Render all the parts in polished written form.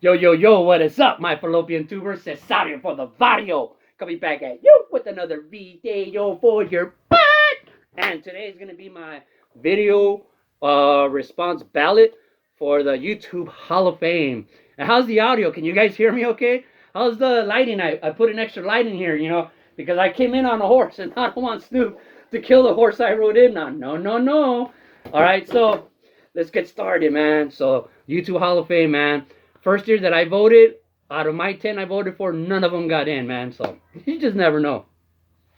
Yo, yo, yo, what is up, my fallopian tuber? Cesario for the vario. Coming back at you with another video for your butt. And today is going to be my video response ballot for the YouTube Hall of Fame. And how's the audio? Can you guys hear me okay? How's the lighting? I put an extra light in here, because I came in on a horse and I don't want Snoop to kill the horse I rode in on. No, no, no. All right, so let's get started, man. So YouTube Hall of Fame, man. First year that I voted, out of my 10 I voted for, none of them got in, man. So you just never know.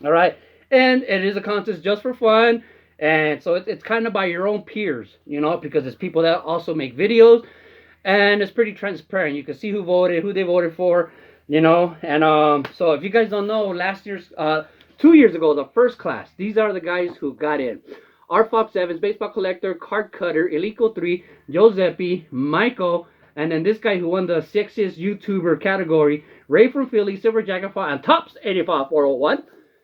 All right. And it is a contest just for fun. And so it's kind of by your own peers, because it's people that also make videos. And it's pretty transparent. You can see who voted, who they voted for, And so if you guys don't know, last year's, 2 years ago, the first class, these are the guys who got in. R. Fox Evans, baseball collector, card cutter, Elico 3, Giuseppe, Michael, and then this guy who won the sexiest YouTuber category, Ray from Philly, Silver Jacket 5, and Tops 85 401.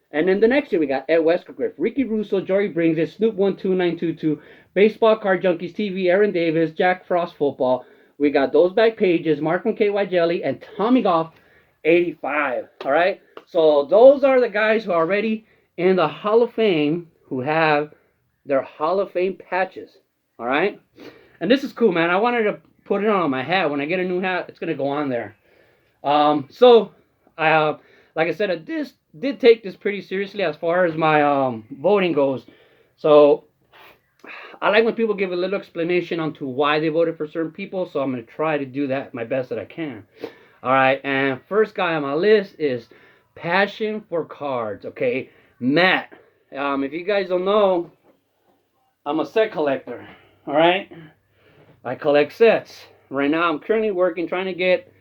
And then the next year we got Ed Westcliff, Ricky Russo, Jory Brings It, Snoop 12922, Baseball Card Junkies TV, Aaron Davis, Jack Frost Football. We got those back pages, Mark from KY Jelly, and Tommy Goff 85. All right. So those are the guys who are already in the Hall of Fame who have their Hall of Fame patches. All right. And this is cool, man. I wanted to put it on my hat. When I get a new hat, it's gonna go on there. Like I said, I did take this pretty seriously as far as my voting goes. So I like when people give a little explanation onto why they voted for certain people. So I'm gonna try to do that my best that I can. All right, and first guy on my list is Passion for Cards. Okay, Matt. If you guys don't know, I'm a set collector. All right. I collect sets. Right now, I'm currently working, trying to get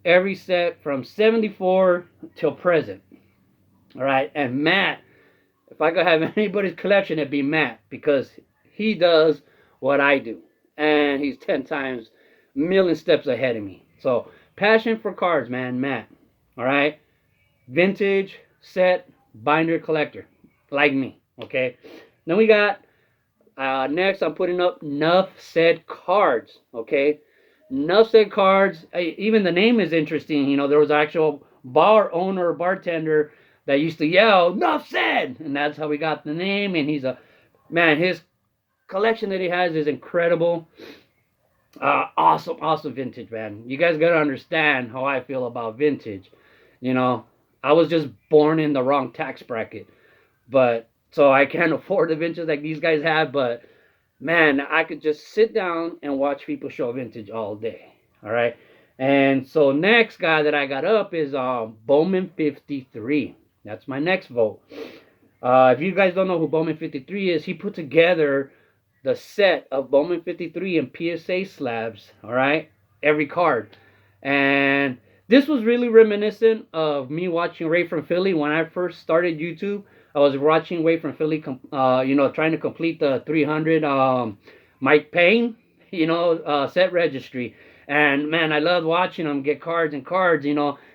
every set from 74 till present. All right, and Matt, if I could have anybody's collection, it'd be Matt, because he does what I do, and he's 10 times, a million steps ahead of me. So, Passion for Cards, man, Matt. All right, vintage set binder collector, like me. Okay, then we got. Next, I'm putting up Nuff Said Cards. Okay, Nuff Said Cards. Even the name is interesting. There was an actual bar owner, bartender that used to yell "Nuff Said," and that's how we got the name. And he's man. His collection that he has is incredible. Awesome vintage, man. You guys gotta understand how I feel about vintage. I was just born in the wrong tax bracket, but. So I can't afford the vintage like these guys have, but man, I could just sit down and watch people show vintage all day. All right. And so next guy that I got up is Bowman 53. That's my next vote. If you guys don't know who Bowman 53 is, he put together the set of Bowman 53 and PSA slabs. All right. Every card. And this was really reminiscent of me watching Ray from Philly when I first started YouTube. I was watching Way from Philly, trying to complete the 300 Mike Payne, set registry. And, man, I loved watching him get cards and cards,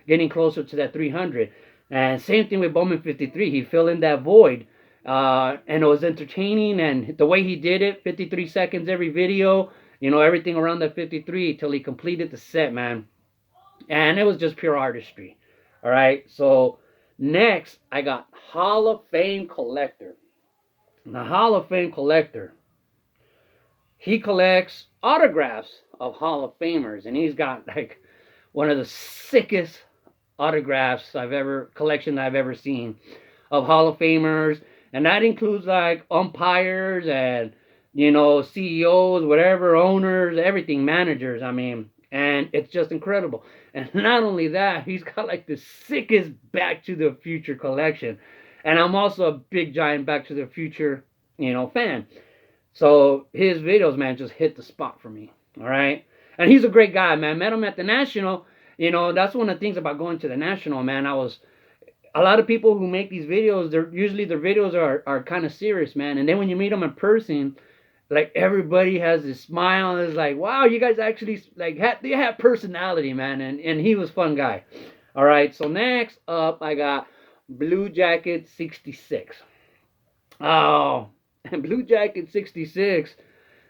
getting closer to that 300. And same thing with Bowman 53. He filled in that void. And it was entertaining. And the way he did it, 53 seconds every video, everything around that 53 till he completed the set, man. And it was just pure artistry. All right, so... Next, I got Hall of Fame Collector. The Hall of Fame Collector, he collects autographs of Hall of Famers, and he's got like one of the sickest collection I've ever seen of Hall of Famers, and that includes like umpires and CEOs, whatever, owners, everything, managers. And it's just incredible. And not only that, he's got like the sickest Back to the Future collection. And I'm also a big giant Back to the Future, fan. So his videos, man, just hit the spot for me. All right. And he's a great guy, man. Met him at the National. That's one of the things about going to the National, man. A lot of people who make these videos, usually their videos are kind of serious, man. And then when you meet them in person, like everybody has this smile. It's like, wow, you guys actually they have personality, man. And he was a fun guy. All right. So next up, I got Blue Jacket 66. Oh, and Blue Jacket 66.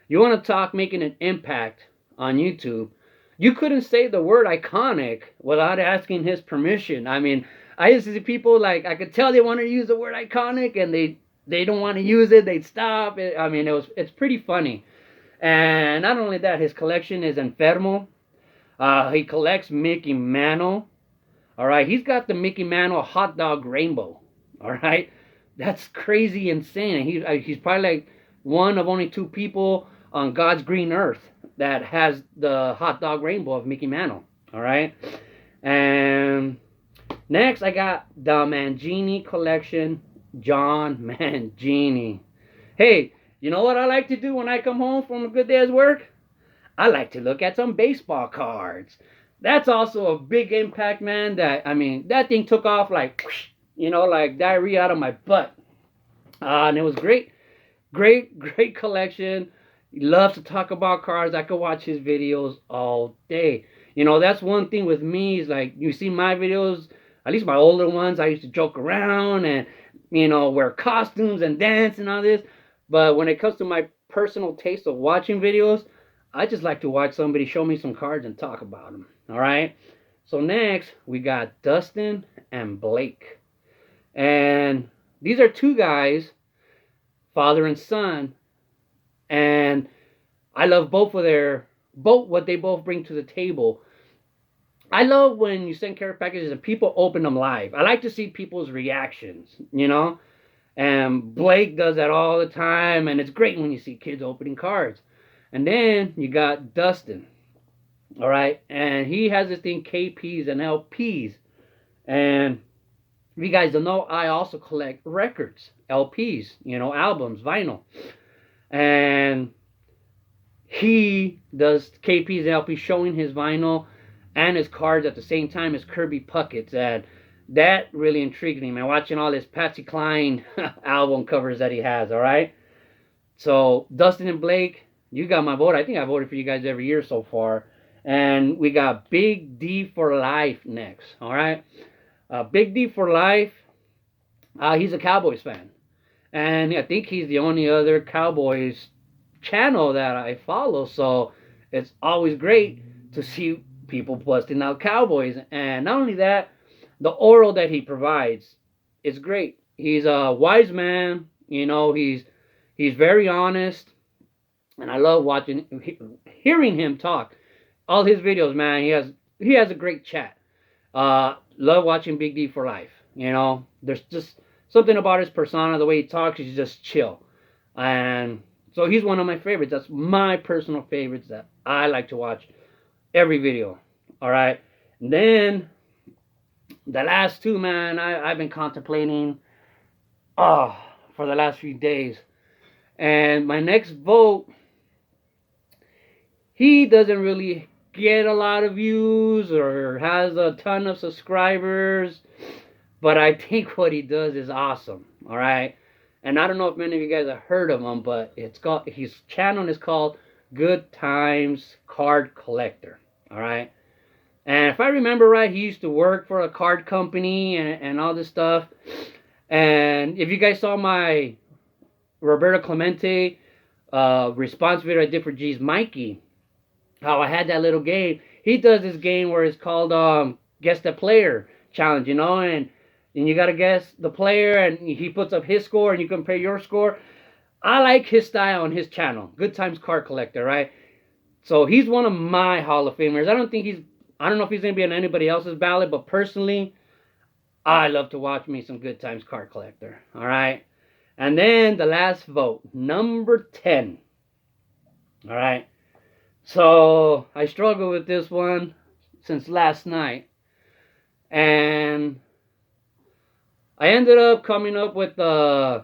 You want to talk making an impact on YouTube? you couldn't say the word iconic without asking his permission. I mean, I used to see people like, I could tell they want to use the word iconic and they don't want to use it. They'd stop. I mean, it's pretty funny. And not only that, his collection is enfermo. He collects Mickey Mantle. All right, he's got the Mickey Mantle hot dog rainbow. All right, that's crazy insane. He's probably like one of only two people on God's green earth that has the hot dog rainbow of Mickey Mantle. All right, and next I got the Mangini collection, John Mangini. Hey, you know what I like to do when I come home from a good day's work? I like to look at some baseball cards. That's also a big impact, man. That thing took off like, like diarrhea out of my butt. And it was great, great collection. He loves to talk about cards. I could watch his videos all day. That's one thing with me is like, you see my videos, at least my older ones, I used to joke around and, wear costumes and dance and all this. But when it comes to my personal taste of watching videos, I just like to watch somebody show me some cards and talk about them. All right. So next we got Dustin and Blake. And these are two guys, father and son. And I love both what they both bring to the table. I love when you send care packages and people open them live. I like to see people's reactions, And Blake does that all the time. And it's great when you see kids opening cards. And then you got Dustin. All right. And he has this thing, KPs and LPs. And if you guys don't know, I also collect records, LPs, albums, vinyl. And he does KPs and LPs showing his vinyl and his cards at the same time as Kirby Puckett's. And that really intrigued me, man, watching all his Patsy Cline album covers that he has, all right? So, Dustin and Blake, you got my vote. I think I voted for you guys every year so far. And we got Big D for Life next, all right? Big D for Life, he's a Cowboys fan. And I think he's the only other Cowboys channel that I follow. So, it's always great to see people busting out Cowboys. And not only that, the oral that he provides is great. He's a wise man. He's very honest. And I love hearing him talk. All his videos, man, he has a great chat. Love watching Big D for Life. There's just something about his persona, the way he talks, he's just chill. And so he's one of my favorites. That's my personal favorites that I like to watch every video. All right. And then the last two, man, I've been contemplating for the last few days. And my next vote, he doesn't really get a lot of views or has a ton of subscribers, but I think what he does is awesome. All right. And I don't know if many of you guys have heard of him, but his channel is called Good Times Card Collector. All right. And if I remember right, he used to work for a card company and all this stuff. And if you guys saw my Roberto Clemente response video I did for G's Mikey, how I had that little game. He does this game where it's called Guess the Player Challenge, and you got to guess the player, and he puts up his score, and you compare your score. I like his style on his channel, Good Times Card Collector, right? So he's one of my Hall of Famers. I don't know if he's going to be on anybody else's ballot, but personally, I love to watch me some Good Times Card Collector, all right? And then the last vote, number 10, all right? So I struggled with this one since last night, and I ended up coming up with I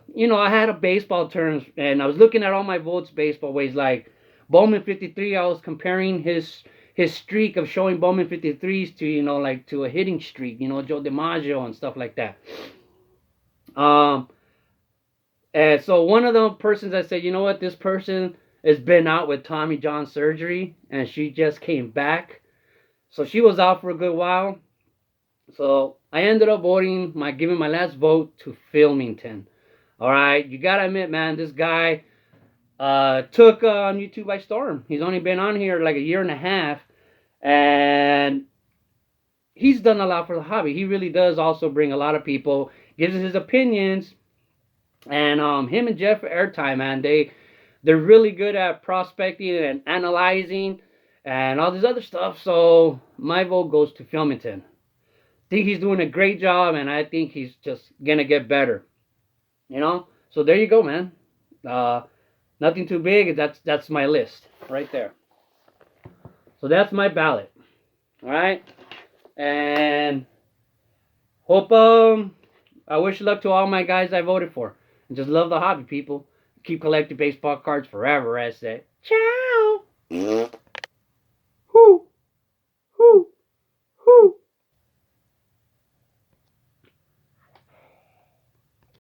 had a baseball terms, and I was looking at all my votes baseball ways, like Bowman 53. I was comparing his streak of showing Bowman 53s to to a hitting streak, Joe DiMaggio and stuff like that. And so one of the persons I said, what, this person has been out with Tommy John surgery, and she just came back. So she was out for a good while. So I ended up giving my last vote to Filmington. All right, you gotta admit, man, this guy took on YouTube by storm. He's only been on here like a year and a half, And he's done a lot for the hobby. He really does also bring a lot of people, gives us his opinions, and him and Jeff Airtime, man, they're really good at prospecting and analyzing and all this other stuff. So my vote goes to Filmington. I think he's doing a great job, and I think he's just gonna get better. You know. So there you go, man. Nothing too big. That's my list right there. So that's my ballot. All right. And hope I wish luck to all my guys I voted for. And just love the hobby, people. Keep collecting baseball cards forever, I say. Ciao.